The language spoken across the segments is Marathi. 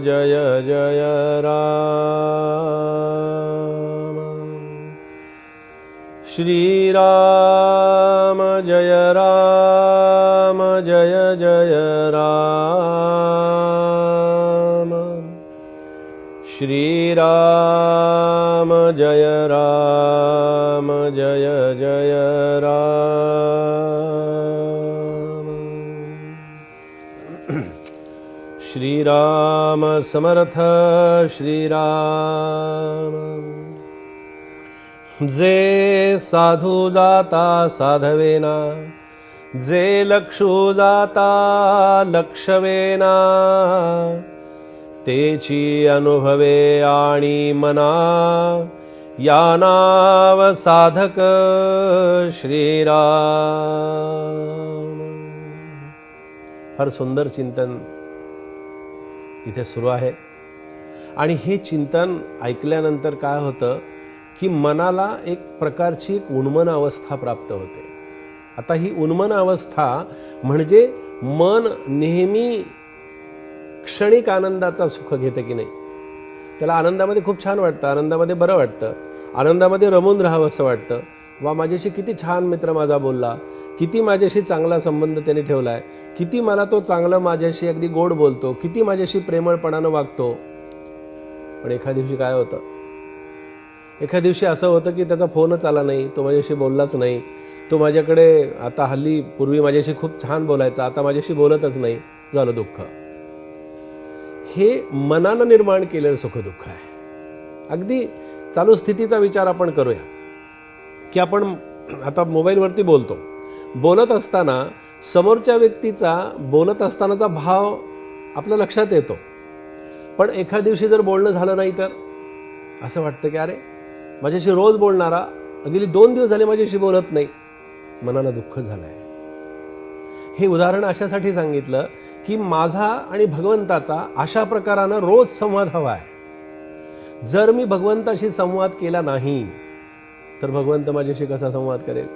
जय जय राम। श्रीराम जय राम जय जय राम। श्रीराम जय राम जय जय राम। श्रीराम समर्थ श्रीराम। जे साधू जाता साधवेना, जे लक्षू जाता लक्षवेना, तेची अनुभवे आणि मना, या नाव साधक श्रीराम। फार सुंदर चिंतन इथे सुरू आहे आणि हे चिंतन ऐकल्यानंतर काय होतं की मनाला एक प्रकारची एक उन्मन अवस्था प्राप्त होते। आता ही उन्मन अवस्था म्हणजे मन नेहमी क्षणिक आनंदाचा सुख घेते की नाही, त्याला आनंदामध्ये खूप छान वाटतं, आनंदामध्ये बरं वाटतं, आनंदामध्ये रमून राहावं असं वाटतं। वा माझ्याशी किती छान मित्र माझा बोलला, किती माझ्याशी चांगला संबंध त्याने ठेवलाय, किती मला तो चांगलं माझ्याशी अगदी गोड बोलतो, किती माझ्याशी प्रेमळपणानं वागतो। पण एखाद्या दिवशी काय होतं, एखाद्या दिवशी असं होतं की त्याचा फोनच आला नाही, तो माझ्याशी बोललाच नाही, तो माझ्याकडे आता हल्ली पूर्वी माझ्याशी खूप छान बोलायचा, आता माझ्याशी बोलतच नाही, झालं दुःख। हे मनानं निर्माण केलेलं सुख दुःख आहे। अगदी चालू स्थितीचा विचार आपण करूया की आपण आता मोबाईलवरती बोलतो, बोलत असताना समोरच्या व्यक्तीचा बोलत असतानाचा भाव आपल्या लक्षात येतो, पण एखाद्या दिवशी जर बोलणं झालं नाही तर असं वाटतं की अरे माझ्याशी रोज बोलणारा गेली 2 दिवस झाले माझ्याशी बोलत नाही, मनाला दुःख झालंय। हे उदाहरण अशासाठी सांगितलं की माझा आणि भगवंताचा अशा प्रकारानं रोज संवाद हवा आहे। जर मी भगवंताशी संवाद केला नाही तर भगवंत माझ्याशी कसा संवाद करेल?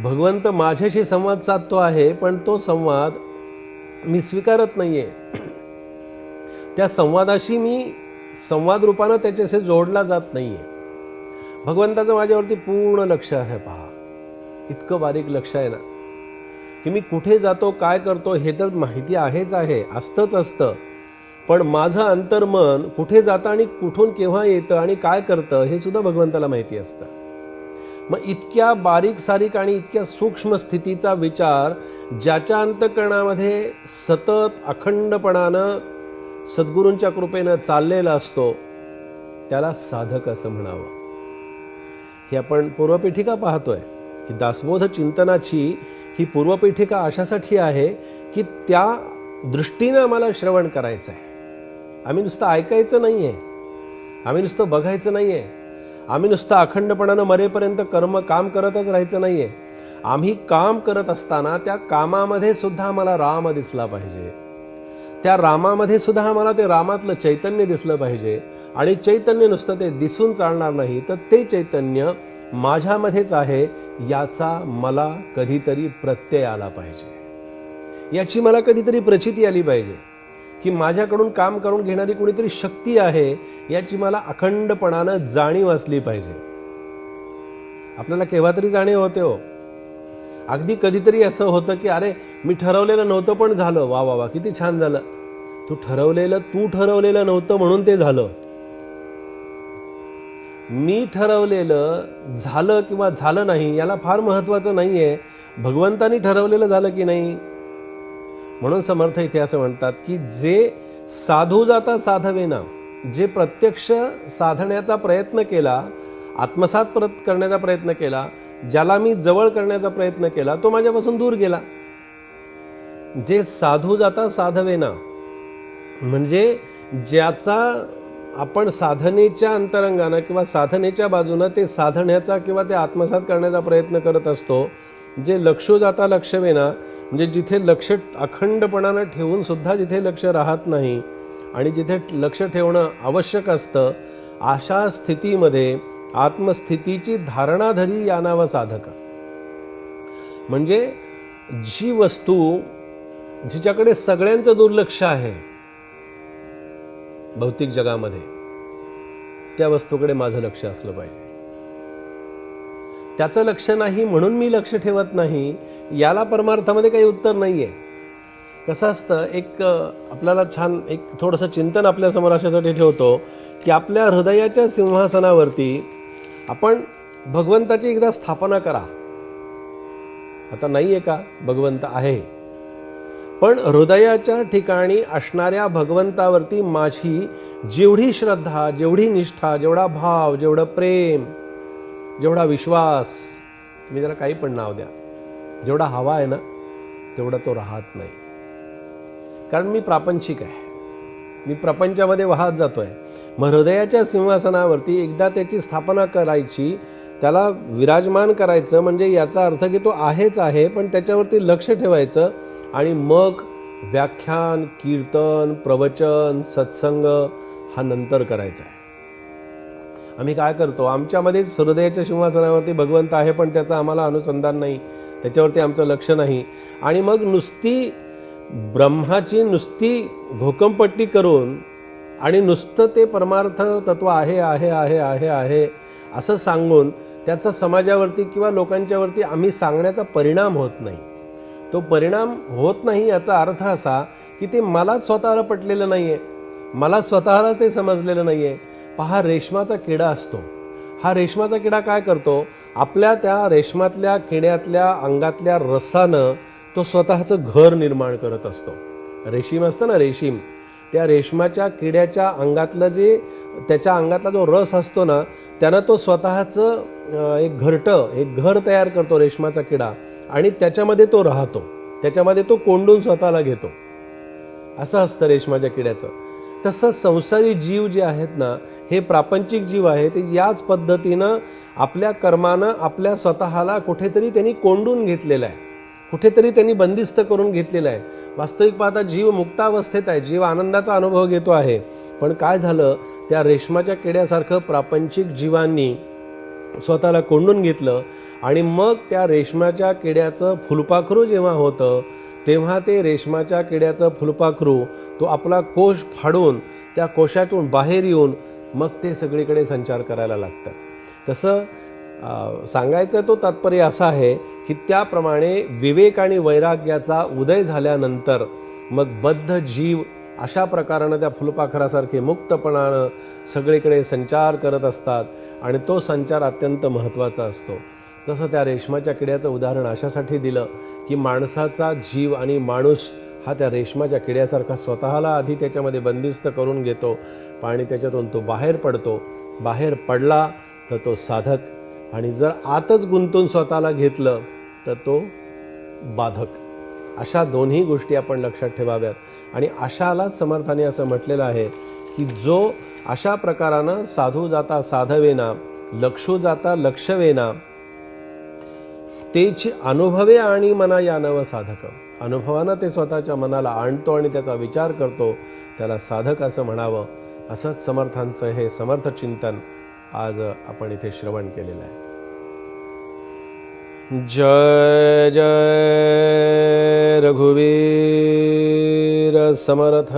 भगवंत माझ्याशी संवाद साधतो आहे, पण तो संवाद मी स्वीकारत नाहीये। त्या संवादाशी मी संवाद रूपानं त्याच्याशी जोडला जात नाहीये। भगवंताचं माझ्यावरती पूर्ण लक्ष आहे। पहा, इतकं बारीक लक्ष आहे ना की मी कुठे जातो, काय करतो हे तर माहिती आहेच आहे, असतंच असतं, पण माझं अंतर्मन कुठे जातं आणि कुठून केव्हा येतं आणि काय करतं हे सुद्धा भगवंताला माहिती असतं। मग इतक्या बारीक सारीक आणि इतक्या सूक्ष्म स्थितीचा विचार ज्याच्या अंतःकरणामध्ये सतत अखंडपणानं सद्गुरूंच्या कृपेनं चाललेला असतो त्याला साधक असं म्हणावं। हे आपण पूर्वपीठिका पाहतोय की दासबोध चिंतनाची ही पूर्वपीठिका अशासाठी आहे की त्या दृष्टीनं आम्हाला श्रवण करायचं आहे। आम्ही नुसतं ऐकायचं नाहीये, आम्ही नुसतं बघायचं नाहीये, आम्ही नुसतं अखंडपणानं मरेपर्यंत काम करतच राहायचं नाहीये। आम्ही काम करत असताना त्या कामामध्ये सुद्धा आम्हाला राम दिसला पाहिजे, त्या रामामध्ये सुद्धा आम्हाला ते रामातलं चैतन्य दिसलं पाहिजे। आणि चैतन्य नुसतं ते दिसून चालणार नाही, तर ते चैतन्य माझ्यामध्येच आहे याचा मला कधीतरी प्रत्यय आला पाहिजे, याची मला कधीतरी प्रचिती आली पाहिजे की माझ्याकडून काम करून घेणारी कुणीतरी शक्ती आहे याची मला अखंडपणानं जाणीव असली पाहिजे। आपल्याला केव्हा तरी जाणीव होते हो। अगदी कधीतरी असं होतं की अरे मी ठरवलेलं नव्हतं पण झालं, वा वा वा किती छान झालं। तू ठरवलेलं नव्हतं म्हणून ते झालं। मी ठरवलेलं झालं किंवा झालं नाही याला फार महत्वाचं नाहीये, भगवंतानी ठरवलेलं झालं की नाही। म्हणून समर्थ इथे असं म्हणतात की जे साधू जाता साधवेना, जे प्रत्यक्ष साधण्याचा प्रयत्न केला, आत्मसात करण्याचा प्रयत्न केला, ज्याला मी जवळ करण्याचा प्रयत्न केला तो माझ्यापासून दूर गेला। जे साधू जाता साधवेना म्हणजे ज्याचा आपण साधनेच्या अंतरंगानं किंवा साधनेच्या बाजूनं ते साधण्याचा किंवा ते आत्मसात करण्याचा प्रयत्न करत असतो, जे लक्षो जाता लक्षवेना म्हणजे जिथे लक्ष अखंडपणानं ठेवून सुद्धा जिथे लक्ष राहत नाही आणि जिथे लक्ष ठेवणं आवश्यक असतं, अशा स्थितीमध्ये आत्मस्थितीची धारणाधरी यानावं साधक। म्हणजे जी वस्तू जिच्याकडे सगळ्यांचं दुर्लक्ष आहे, भौतिक जगामध्ये, त्या वस्तूकडे माझं लक्ष असलं पाहिजे. त्याचं लक्ष नाही म्हणून मी लक्ष ठेवत नाही, याला परमार्थामध्ये काही उत्तर नाही आहे. कसं असतं, एक आपल्याला छान एक थोडंसं चिंतन आपल्यासमोर अशासाठी ठेवतो की आपल्या हृदयाच्या सिंहासनावरती आपण भगवंताची एकदा स्थापना करा. आता नाही आहे का? भगवंत आहे, पण हृदयाच्या ठिकाणी असणाऱ्या भगवंतावरती माझी जेवढी श्रद्धा, जेवढी निष्ठा, जेवढा भाव, जेवढं प्रेम, जेवढा विश्वास, मी त्याला काही पण नाव द्या, जेवढा हवा आहे ना तेवढा तो राहत नाही. कारण मी प्रापंचिक आहे, मी प्रपंचामध्ये वाहत जातोय. मग हृदयाच्या सिंहासनावरती एकदा त्याची स्थापना करायची, त्याला विराजमान करायचं, म्हणजे याचा अर्थ की तो आहेच आहे, पण त्याच्यावरती लक्ष ठेवायचं. आणि मग व्याख्यान, कीर्तन, प्रवचन, सत्संग हा नंतर करायचा आहे. आम्ही काय करतो, आमच्यामध्येच हृदयाच्या सिंहासनावरती भगवंत आहे, पण त्याचं आम्हाला अनुसंधान नाही, त्याच्यावरती आमचं लक्ष नाही. आणि मग नुसती ब्रह्माची नुसती घोकंपट्टी करून आणि नुसतं ते परमार्थ तत्व आहे आहे आहे आहे आहे असं सांगून त्याचा समाजावरती किंवा लोकांच्यावरती आम्ही सांगण्याचा परिणाम होत नाही. तो परिणाम होत नाही याचा अर्थ असा की ते मला स्वतःला पटलेलं नाही आहे, मला स्वतःला ते समजलेलं नाही आहे. पहा, रेशमाचा किडा असतो. हा रेशमाचा किडा काय करतो, आपल्या त्या रेशमातल्या किड्यातल्या अंगातल्या रसानं तो स्वतःचं घर निर्माण करत असतो. रेशीम असतं ना, रेशीम, त्या रेशमाच्या किड्याच्या अंगातलं जे त्याच्या अंगातला जो रस असतो ना, त्यानं तो स्वतःचं एक घर तयार करतो रेशमाचा किडा, आणि त्याच्यामध्ये तो राहतो, त्याच्यामध्ये तो कोंडून स्वतःला घेतो. असं असतं रेशमाच्या किड्याचं. तसं संसारी जीव जे आहेत ना, हे प्रापंचिक जीव आहे, ते याच पद्धतीनं आपल्या कर्मानं आपल्या स्वतःला कुठेतरी त्यांनी कोंडून घेतलेलं आहे, कुठेतरी त्यांनी बंदिस्त करून घेतलेलं आहे. वास्तविक पाहता जीव मुक्तावस्थेत आहे, जीव आनंदाचा अनुभव घेतो आहे. पण काय झालं, त्या रेशमाच्या किड्यासारखं प्रापंचिक जीवांनी स्वतःला कोंडून घेतलं. आणि मग त्या रेशमाच्या किड्याचं फुलपाखरू जेव्हा होतं, तेव्हा ते रेशमाच्या किड्याचं फुलपाखरू तो आपला कोश फाडून त्या कोशातून बाहेर येऊन मग ते सगळीकडे संचार करायला लागतं. तसं सांगायचं तो तात्पर्य असा आहे की त्याप्रमाणे विवेक आणि वैराग्याचा उदय झाल्यानंतर मग बद्ध जीव अशा प्रकारानं त्या फुलपाखरासारखे मुक्तपणानं सगळीकडे संचार करत असतात, आणि तो संचार अत्यंत महत्त्वाचा असतो. तसं त्या रेशमाच्या किड्याचं उदाहरण अशासाठी दिलं की माणसाचा जीव आणि माणूस हा त्या रेशमाच्या किड्यासारखा स्वतःला आधी त्याच्यामध्ये बंदिस्त करून घेतो, आणि त्याच्यातून तो बाहेर पडतो. बाहेर पडला तर तो साधक, आणि जर आतच गुंतून स्वतःला घेतलं तर तो बाधक. अशा दोन्ही गोष्टी आपण लक्षात ठेवाव्यात. आणि अशालाच समर्थाने असं म्हटलेलं आहे की जो अशा प्रकारानं साधू जाता साधवेना, लक्षू जाता लक्षवेना, तेची अनुभवे आणि मना यानव साधक. अनुभवानं ते स्वतःच्या मनाला आणतो आणि त्याचा विचार करतो, त्याला साधक असं म्हणावं. असंच समर्थांचं हे समर्थ चिंतन आज आपण इथे श्रवण केलेलं आहे. जय जय रघुवीर समर्थ.